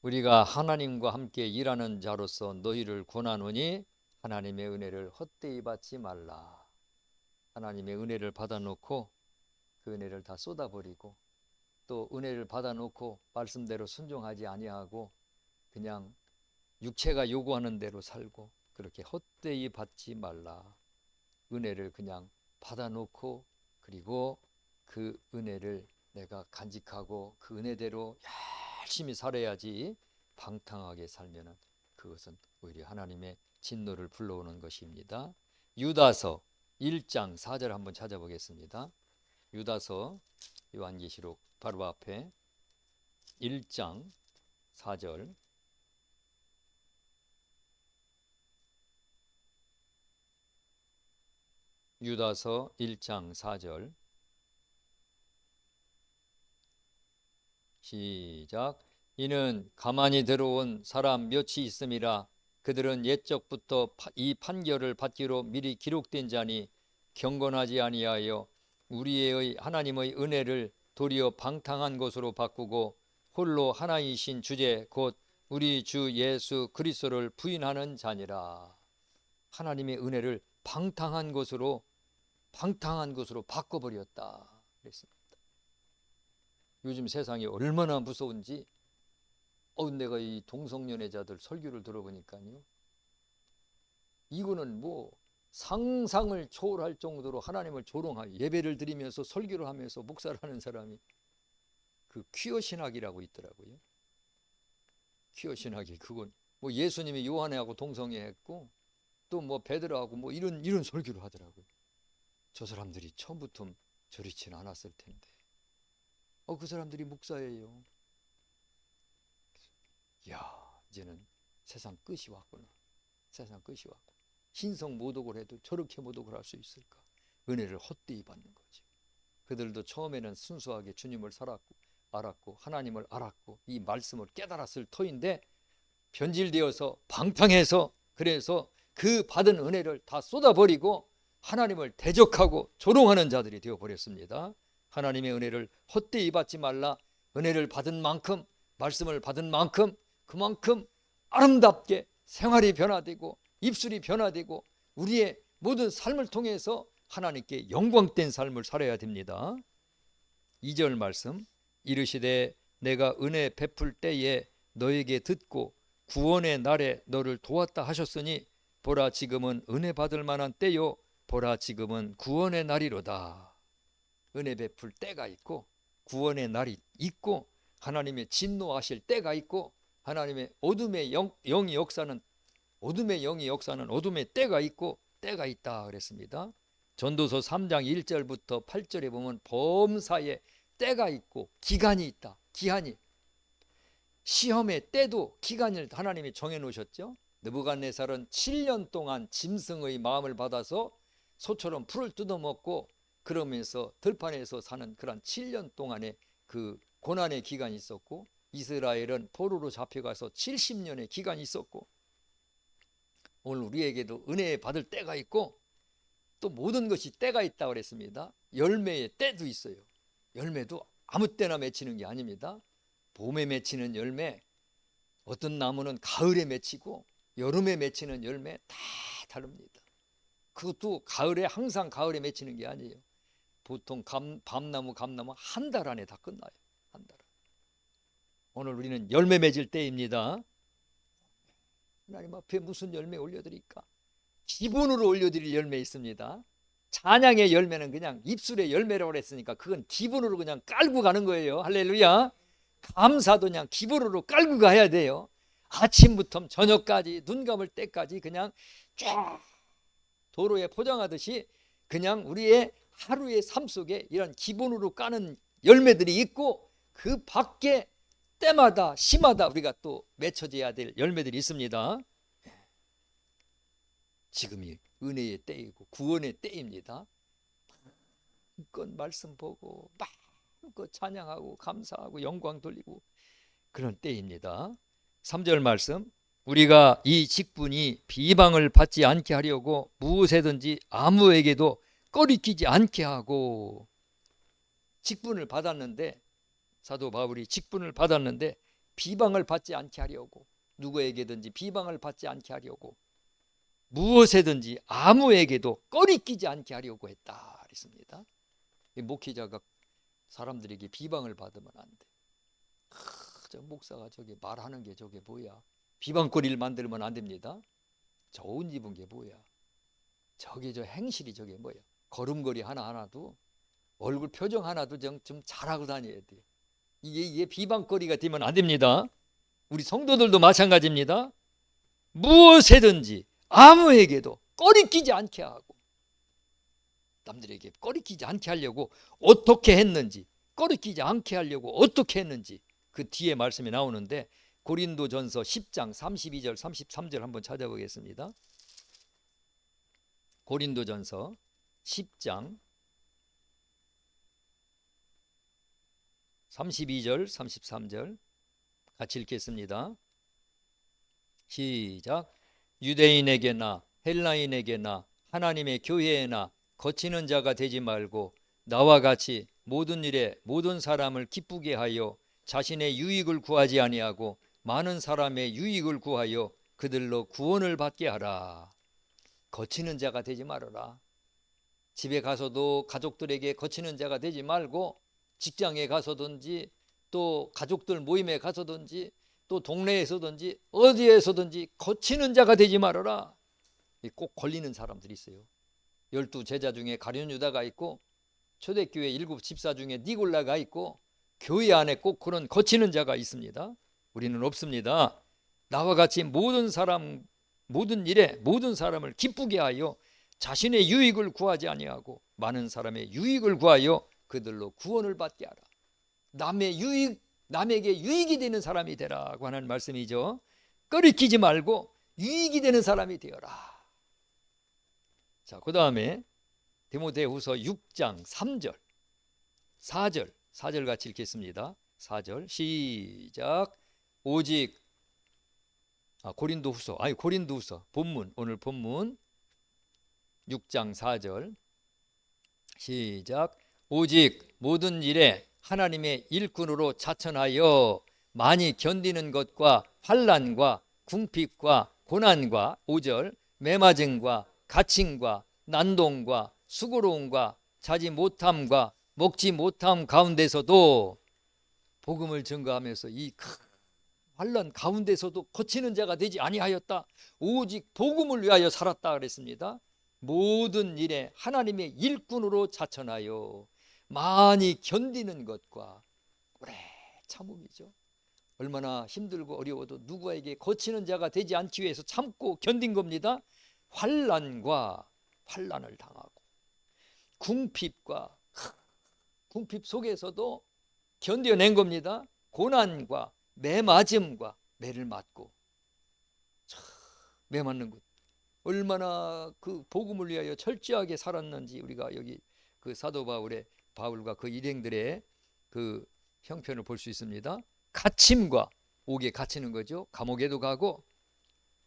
우리가 하나님과 함께 일하는 자로서 너희를 권하노니 하나님의 은혜를 헛되이 받지 말라. 하나님의 은혜를 받아놓고 그 은혜를 다 쏟아버리고 또 은혜를 받아놓고 말씀대로 순종하지 아니하고 그냥 육체가 요구하는 대로 살고 그렇게 헛되이 받지 말라. 은혜를 그냥 받아놓고 그리고 그 은혜를 내가 간직하고 그 은혜대로 열심히 살아야지 방탕하게 살면은 그것은 오히려 하나님의 진노를 불러오는 것입니다. 유다서 1장 4절 한번 찾아보겠습니다. 유다서 요한계시록 바로 앞에 1장 4절 유다서 1장 4절 시작. 이는 가만히 들어온 사람 몇이 있음이라. 그들은 옛적부터 이 판결을 받기로 미리 기록된 자니 경건하지 아니하여 우리의 하나님의 은혜를 도리어 방탕한 것으로 바꾸고 홀로 하나이신 주제 곧 우리 주 예수 그리스도를 부인하는 자니라. 하나님의 은혜를 방탕한 것으로 바꿔버렸다 그랬습니다. 요즘 세상이 얼마나 무서운지 내가 이 동성연애자들 설교를 들어보니까요, 이거는 뭐 상상을 초월할 정도로 하나님을 조롱하고 예배를 드리면서 설교를 하면서 목사를 하는 사람이 그 퀴어 신학이라고 있더라고요. 퀴어 신학이 그건 뭐 예수님이 요한하고 동성애했고 또 뭐 베드로하고 뭐 이런 설교를 하더라고요. 저 사람들이 처음부터 저렇지는 않았을 텐데 그 사람들이 목사예요. 야, 이제는 세상 끝이 왔구나. 세상 끝이 왔고 신성 모독을 해도 저렇게 모독을 할 수 있을까? 은혜를 헛되이 받는 거지. 그들도 처음에는 순수하게 주님을 알았고 하나님을 알았고 이 말씀을 깨달았을 터인데 변질되어서 방탕해서 그래서 그 받은 은혜를 다 쏟아버리고 하나님을 대적하고 조롱하는 자들이 되어버렸습니다. 하나님의 은혜를 헛되이 받지 말라. 은혜를 받은 만큼 말씀을 받은 만큼 그만큼 아름답게 생활이 변화되고 입술이 변화되고 우리의 모든 삶을 통해서 하나님께 영광된 삶을 살아야 됩니다. 2절 말씀 이르시되 내가 은혜 베풀 때에 너에게 듣고 구원의 날에 너를 도왔다 하셨으니 보라 지금은 은혜 받을 만한 때요 보라 지금은 구원의 날이로다. 은혜 베풀 때가 있고 구원의 날이 있고 하나님의 진노하실 때가 있고 하나님의 어둠의 영이 역사는 어둠의 때가 있고 때가 있다 그랬습니다. 전도서 3장 1절부터 8절에 보면 범사에 때가 있고 기간이 있다. 기한이 시험의 때도 기간을 하나님이 정해놓으셨죠. 느부갓네살은 7년 동안 짐승의 마음을 받아서 소처럼 풀을 뜯어먹고 그러면서 들판에서 사는 그런 7년 동안의 그 고난의 기간이 있었고 이스라엘은 포로로 잡혀가서 70년의 기간이 있었고 오늘 우리에게도 은혜 받을 때가 있고 또 모든 것이 때가 있다고 그랬습니다. 열매의 때도 있어요. 열매도 아무 때나 맺히는 게 아닙니다. 봄에 맺히는 열매, 어떤 나무는 가을에 맺히고 여름에 맺히는 열매 다 다릅니다. 그것도 항상 가을에 맺히는 게 아니에요. 보통 감나무 한 달 안에 다 끝나요. 한 달. 오늘 우리는 열매 맺을 때입니다. 하나님 앞에 무슨 열매 올려드릴까? 기본으로 올려드릴 열매 있습니다. 찬양의 열매는 그냥 입술의 열매라고 그랬으니까 그건 기본으로 그냥 깔고 가는 거예요. 할렐루야. 감사도 그냥 기본으로 깔고 가야 돼요. 아침부터 저녁까지 눈 감을 때까지 그냥 쫙 도로에 포장하듯이 그냥 우리의 하루의 삶 속에 이런 기본으로 까는 열매들이 있고 그 밖에 때마다 시마다 우리가 또 맺혀져야 될 열매들이 있습니다. 지금이 은혜의 때이고 구원의 때입니다. 마음껏 말씀 보고 마음껏 찬양하고 감사하고 영광 돌리고 그런 때입니다. 3절 말씀 우리가 이 직분이 비방을 받지 않게 하려고 무엇이든지 아무에게도 꺼리끼지 않게 하고 직분을 받았는데 사도 바울이 직분을 받았는데 비방을 받지 않게 하려고, 누구에게든지 비방을 받지 않게 하려고, 무엇에든지 아무에게도 꺼리끼지 않게 하려고 했다 그랬습니다. 목회자가 사람들에게 비방을 받으면 안 돼. 저 목사가 저게 말하는 게 저게 뭐야? 비방거리를 만들면 안 됩니다. 저 옷 입은 게 뭐야? 저게 저 행실이 저게 뭐야? 걸음걸이 하나하나도, 얼굴 표정 하나도 좀 잘하고 다녀야 돼. 이게 비방거리가 되면 안 됩니다. 우리 성도들도 마찬가지입니다. 무엇에든지 아무에게도 꺼리끼지 않게 하고, 남들에게 꺼리끼지 않게 하려고 어떻게 했는지, 꺼리끼지 않게 하려고 어떻게 했는지 그 뒤에 말씀이 나오는데, 고린도전서 10장 32절 33절 한번 찾아보겠습니다. 고린도전서 10장 32절 33절 같이 읽겠습니다. 시작. 유대인에게나 헬라인에게나 하나님의 교회에나 거치는 자가 되지 말고 나와 같이 모든 일에 모든 사람을 기쁘게 하여 자신의 유익을 구하지 아니하고 많은 사람의 유익을 구하여 그들로 구원을 받게 하라. 거치는 자가 되지 말아라. 집에 가서도 가족들에게 거치는 자가 되지 말고, 직장에 가서든지 또 가족들 모임에 가서든지 또 동네에서든지 어디에서든지 거치는 자가 되지 말아라. 꼭 걸리는 사람들이 있어요. 12제자 중에 가룟 유다가 있고, 초대교회 7 집사 중에 니골라가 있고, 교회 안에 꼭 그런 거치는 자가 있습니다. 우리는 없습니다. 나와 같이 모든 사람, 모든 일에 모든 사람을 기쁘게 하여 자신의 유익을 구하지 아니하고 많은 사람의 유익을 구하여 그들로 구원을 받게 하라. 남의 유익, 남에게 유익이 되는 사람이 되라고 하는 말씀이죠. 꺼리끼지 말고 유익이 되는 사람이 되어라. 자, 그 다음에 디모데후서 6장 3절 4절 같이 읽겠습니다. 4절 시작. 오직 고린도후서 본문, 오늘 본문 6장 4절 시작. 오직 모든 일에 하나님의 일꾼으로 자천하여 많이 견디는 것과 환난과 궁핍과 고난과 5절 매맞음과 갇힘과 난동과 수고로움과 자지 못함과 먹지 못함 가운데서도 복음을 증거하면서 이 큰 환난 가운데서도 거치는 자가 되지 아니하였다. 오직 복음을 위하여 살았다 그랬습니다. 모든 일에 하나님의 일꾼으로 자천하여 많이 견디는 것과 오래 참음이죠. 얼마나 힘들고 어려워도 누구에게 거치는 자가 되지 않기 위해서 참고 견딘 겁니다. 환난과 환난을 당하고 궁핍과 궁핍 속에서도 견뎌낸 겁니다. 고난과 매맞음과 매를 맞고, 매 맞는 것, 얼마나 그 복음을 위하여 철저하게 살았는지 우리가 여기 그 사도 바울과 그 일행들의 그 형편을 볼 수 있습니다. 갇힘과, 옥에 갇히는 거죠. 감옥에도 가고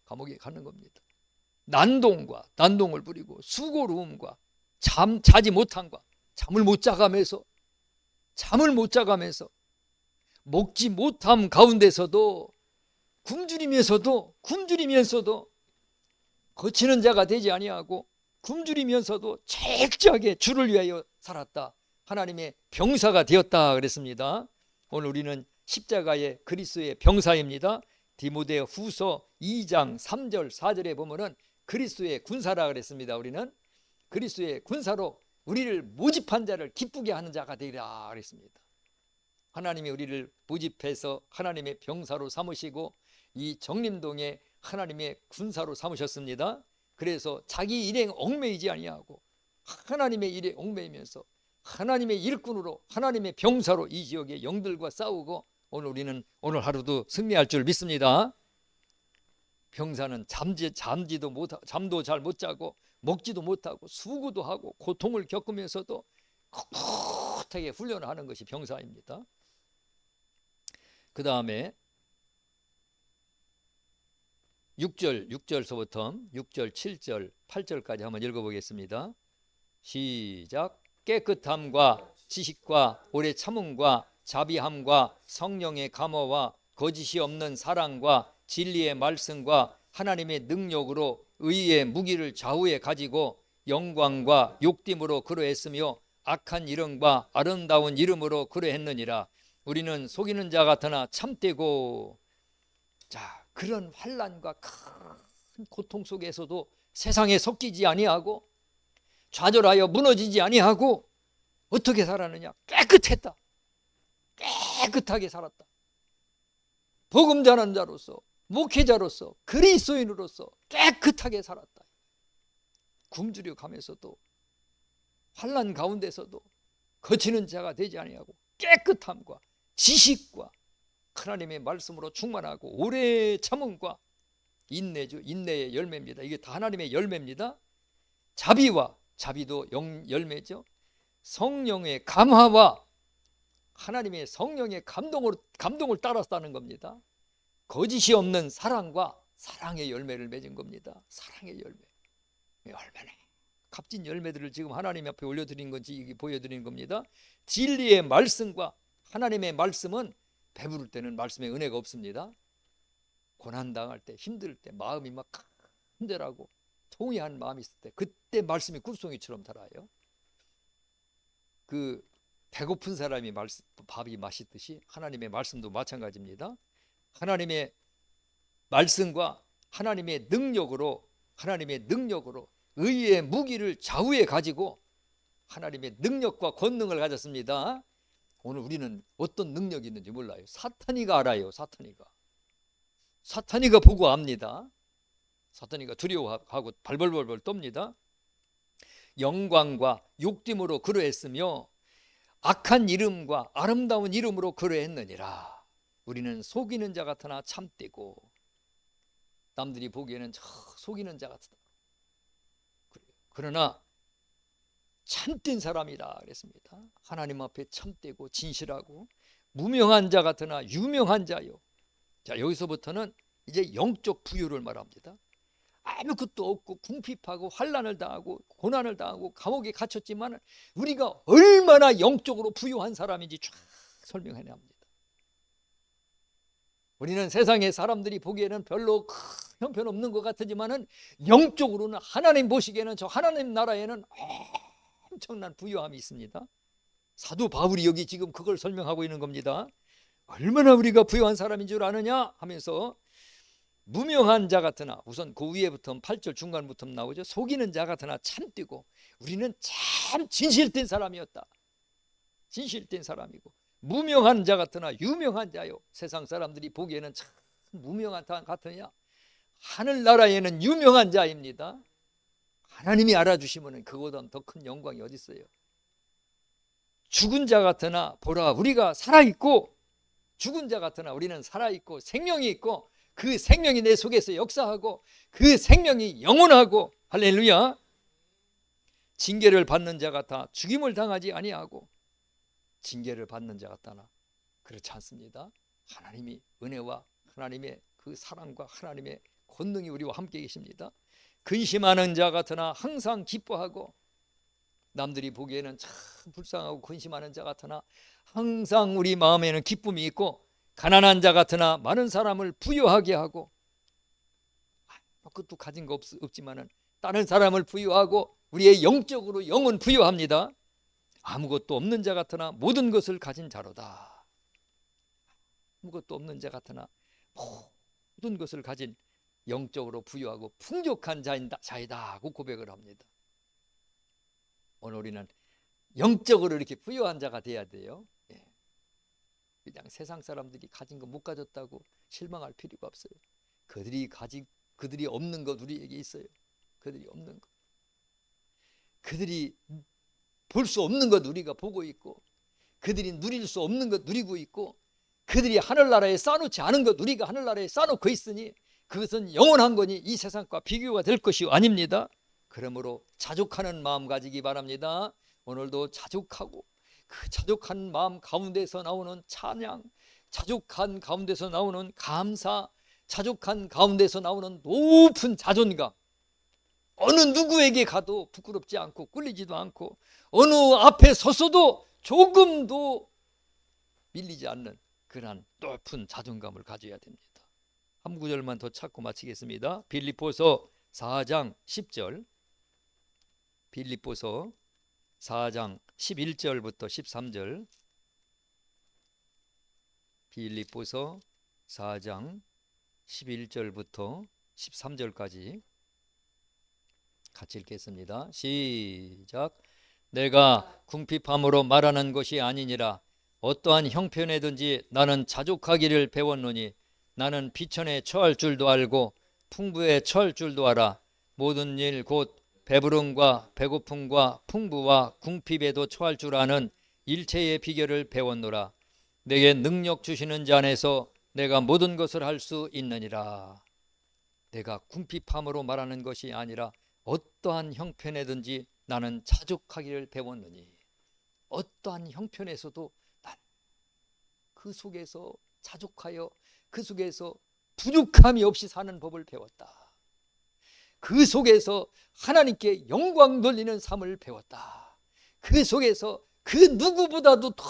감옥에 가는 겁니다. 난동을 부리고 수고로움과 자지 못함과 잠을 못 자가면서 먹지 못함 가운데서도 굶주리면서도 거치는 자가 되지 아니하고 굶주리면서도 철저하게 주를 위하여 살았다. 하나님의 병사가 되었다 그랬습니다. 오늘 우리는 십자가의 그리스도의 병사입니다. 디모데후서 2장 3절 4절에 보면은 그리스도의 군사라 그랬습니다. 우리는 그리스도의 군사로 우리를 모집한 자를 기쁘게 하는 자가 되리라 그랬습니다. 하나님이 우리를 모집해서 하나님의 병사로 삼으시고 이 정림동에 하나님의 군사로 삼으셨습니다. 그래서 자기 일행 얽매이지 아니하고 하나님의 일에 얽매이면서 하나님의 일꾼으로, 하나님의 병사로 이 지역의 영들과 싸우고 오늘 하루도 승리할 줄 믿습니다. 병사는 잠도 잘 못 자고 먹지도 못하고 수고도 하고 고통을 겪으면서도 꿋꿋하게 훈련을 하는 것이 병사입니다. 그 다음에 6절서부터 6절, 7절, 8절까지 한번 읽어보겠습니다. 시작. 깨끗함과 지식과 오래 참음과 자비함과 성령의 감화와 거짓이 없는 사랑과 진리의 말씀과 하나님의 능력으로 의의 무기를 좌우에 가지고 영광과 욕됨으로 그러했으며 악한 이름과 아름다운 이름으로 그러했느니라. 우리는 속이는 자 같으나 참되고. 자, 그런 환난과 큰 고통 속에서도 세상에 섞이지 아니하고 좌절하여 무너지지 아니하고 어떻게 살았느냐? 깨끗했다. 깨끗하게 살았다. 복음 전하는 자로서, 목회자로서, 그리스도인으로서 깨끗하게 살았다. 굶주려 가면서도 환난 가운데서도 거치는 자가 되지 아니하고 깨끗함과 지식과 하나님의 말씀으로 충만하고 오래 참음과 인내죠. 인내의 열매입니다. 이게 다 하나님의 열매입니다. 자비도 열매죠. 성령의 감화와 하나님의 성령의 감동을 따랐다는 겁니다. 거짓이 없는 사랑과 사랑의 열매를 맺은 겁니다. 사랑의 열매. 얼마나 값진 열매들을 지금 하나님 앞에 올려드린 건지 보여드리는 겁니다. 진리의 말씀과 하나님의 말씀은 배부를 때는 말씀의 은혜가 없습니다. 고난당할 때, 힘들 때, 마음이 막 힘들하고 통회한 마음이 있을 때, 그때 말씀이 꿀송이처럼 달아요. 그 배고픈 사람이 밥이 맛있듯이 하나님의 말씀도 마찬가지입니다. 하나님의 말씀과 하나님의 능력으로 의의 무기를 좌우에 가지고 하나님의 능력과 권능을 가졌습니다. 오늘 우리는 어떤 능력이 있는지 몰라요. 사탄이가 알아요. 사탄이가 보고 압니다. 사탄이가 두려워하고 발벌벌 떱니다. 영광과 욕됨으로 그러했으며 악한 이름과 아름다운 이름으로 그러했느니라. 우리는 속이는 자 같으나 참되고. 남들이 보기에는 속이는 자 같다. 그러나 참된 사람이라 그랬습니다. 하나님 앞에 참되고 진실하고 무명한 자 같으나 유명한 자요. 자, 여기서부터는 이제 영적 부유를 말합니다. 아무것도 없고 궁핍하고 환난을 당하고 고난을 당하고 감옥에 갇혔지만 우리가 얼마나 영적으로 부유한 사람인지 쫙 설명해 냅니다. 우리는 세상의 사람들이 보기에는 별로 형편없는 것 같지만은 영적으로는 하나님 보시기에는 저 하나님 나라에는 엄청난 부유함이 있습니다. 사도 바울이 여기 지금 그걸 설명하고 있는 겁니다. 얼마나 우리가 부유한 사람인 줄 아느냐 하면서 무명한 자 같으나, 우선 그 위에부터 8절 중간부터 나오죠. 속이는 자 같으나 참되고. 우리는 참 진실된 사람이었다. 진실된 사람이고 무명한 자 같으나 유명한 자요. 세상 사람들이 보기에는 참 무명한 자 같으냐? 하늘나라에는 유명한 자입니다. 하나님이 알아주시면 그거보다 더 큰 영광이 어디 있어요? 죽은 자 같으나 보라 우리가 살아있고, 죽은 자 같으나 우리는 살아있고 생명이 있고 그 생명이 내 속에서 역사하고 그 생명이 영원하고. 할렐루야. 징계를 받는 자 같아 죽임을 당하지 아니하고. 징계를 받는 자 같다나 그렇지 않습니다. 하나님이 은혜와 하나님의 그 사랑과 하나님의 권능이 우리와 함께 계십니다. 근심하는 자 같으나 항상 기뻐하고. 남들이 보기에는 참 불쌍하고 근심하는 자 같으나 항상 우리 마음에는 기쁨이 있고, 가난한 자 같으나 많은 사람을 부유하게 하고. 아무것도 가진 거 없지만은 다른 사람을 부유하고 우리의 영적으로 영은 부유합니다. 아무것도 없는 자 같으나 모든 것을 가진 자로다. 아무것도 없는 자 같으나 모든 것을 가진 영적으로 부유하고 풍족한 자이다 하고 고백을 합니다. 오늘 우리는 영적으로 이렇게 부유한 자가 돼야 돼요. 그냥 세상 사람들이 가진 거 못 가졌다고 실망할 필요가 없어요. 그들이 없는 것 우리에게 있어요. 그들이 없는 것, 그들이 볼 수 없는 것 우리가 보고 있고, 그들이 누릴 수 없는 것 누리고 있고, 그들이 하늘나라에 쌓아놓지 않은 것 우리가 하늘나라에 쌓아놓고 있으니 그것은 영원한 거니 이 세상과 비교가 될 것이 아닙니다. 그러므로 자족하는 마음 가지기 바랍니다. 오늘도 자족하고 그 자족한 마음 가운데서 나오는 찬양, 자족한 가운데서 나오는 감사, 자족한 가운데서 나오는 높은 자존감, 어느 누구에게 가도 부끄럽지 않고 꿀리지도 않고 어느 앞에 섰어도 조금도 밀리지 않는 그러한 높은 자존감을 가져야 됩니다. 한 구절만 더 찾고 마치겠습니다. 빌립보서 4장 10절, 빌립보서 4장 11절부터 13절, 빌립보서 4장 11절부터 13절까지 같이 읽겠습니다. 시작. 내가 궁핍함으로 말하는 것이 아니니라. 어떠한 형편에든지 나는 자족하기를 배웠노니 나는 비천에 처할 줄도 알고 풍부에 처할 줄도 알아. 모든 일 곧 배부름과 배고픔과 풍부와 궁핍에도 처할 줄 아는 일체의 비결을 배웠노라. 내게 능력 주시는 자 안에서 내가 모든 것을 할 수 있느니라. 내가 궁핍함으로 말하는 것이 아니라 어떠한 형편에든지 나는 자족하기를 배웠느니, 어떠한 형편에서도 난 그 속에서 자족하여 그 속에서 부족함이 없이 사는 법을 배웠다. 그 속에서 하나님께 영광 돌리는 삶을 배웠다. 그 속에서 그 누구보다도 더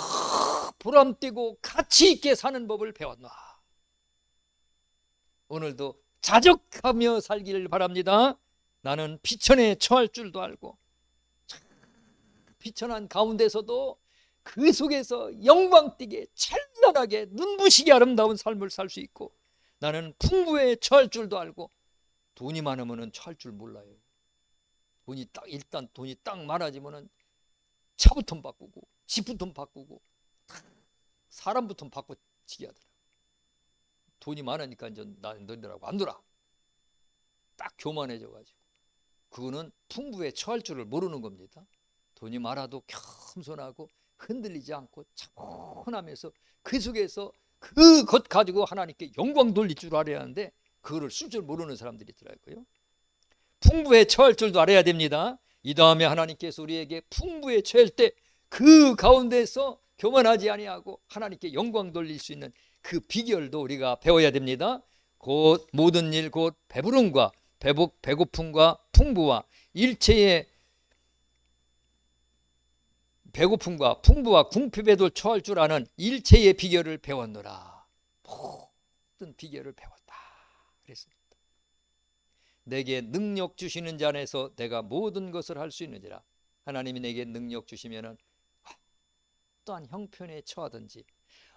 보람되고 가치 있게 사는 법을 배웠나. 오늘도 자족하며 살기를 바랍니다. 나는 비천에 처할 줄도 알고 비천한 가운데서도 그 속에서 영광되게 찬란하게 눈부시게 아름다운 삶을 살 수 있고, 나는 풍부에 처할 줄도 알고, 돈이 많으면 처할 줄 몰라요. 일단 돈이 딱 많아지면 차부터 바꾸고 집부터 바꾸고 사람부터 바꿔치기 하더라고. 돈이 많으니까 이제 나는 너희들하고 안 놀아. 딱 교만해져가지고. 그거는 풍부에 처할 줄을 모르는 겁니다. 돈이 많아도 겸손하고 흔들리지 않고 차분하면서 그 속에서 그것 가지고 하나님께 영광 돌릴 줄 알아야 하는데, 그거를 쓸 줄 모르는 사람들이 있더라고요. 풍부에 처할 줄도 알아야 됩니다. 이 다음에 하나님께서 우리에게 풍부에 처할 때 그 가운데서 교만하지 아니하고 하나님께 영광 돌릴 수 있는 그 비결도 우리가 배워야 됩니다. 곧 모든 일 곧 배부름과 배고픔과 풍부와 일체의 배고픔과 풍부와 궁핍에도 처할 줄 아는 일체의 비결을 배웠노라. 모든 비결을 배웠다 그랬습니다. 내게 능력 주시는 자 안에서 내가 모든 것을 할 수 있느니라. 하나님이 내게 능력 주시면은 어떠한 형편에 처하든지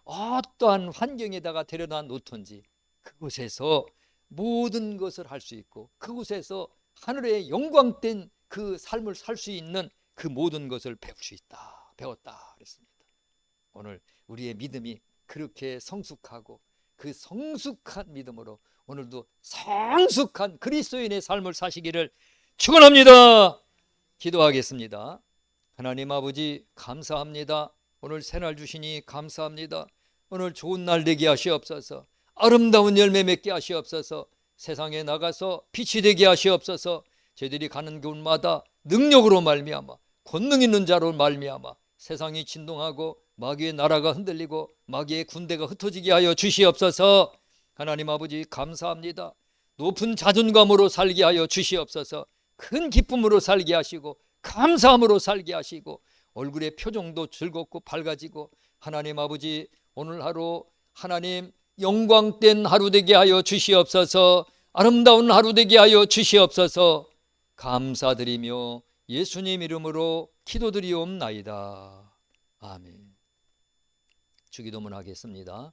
어떠한 환경에다가 데려다 놓든지 그곳에서 모든 것을 할 수 있고, 그곳에서 하늘의 영광된 그 삶을 살 수 있는 그 모든 것을 배울 수 있다, 배웠다 그랬습니다. 오늘 우리의 믿음이 그렇게 성숙하고 그 성숙한 믿음으로 오늘도 성숙한 그리스도인의 삶을 사시기를 축원합니다. 기도하겠습니다. 하나님 아버지 감사합니다. 오늘 새날 주시니 감사합니다. 오늘 좋은 날 되게 하시옵소서. 아름다운 열매 맺게 하시옵소서. 세상에 나가서 빛이 되게 하시옵소서. 저희들이 가는 곳마다 능력으로 말미암아 권능 있는 자로 말미암아 세상이 진동하고 마귀의 나라가 흔들리고 마귀의 군대가 흩어지게 하여 주시옵소서. 하나님 아버지 감사합니다. 높은 자존감으로 살게 하여 주시옵소서. 큰 기쁨으로 살게 하시고 감사함으로 살게 하시고 얼굴의 표정도 즐겁고 밝아지고, 하나님 아버지 오늘 하루 하나님 영광된 하루 되게 하여 주시옵소서. 아름다운 하루 되게 하여 주시옵소서. 감사드리며 예수님 이름으로 기도드리옵나이다. 아멘. 주기도문 하겠습니다.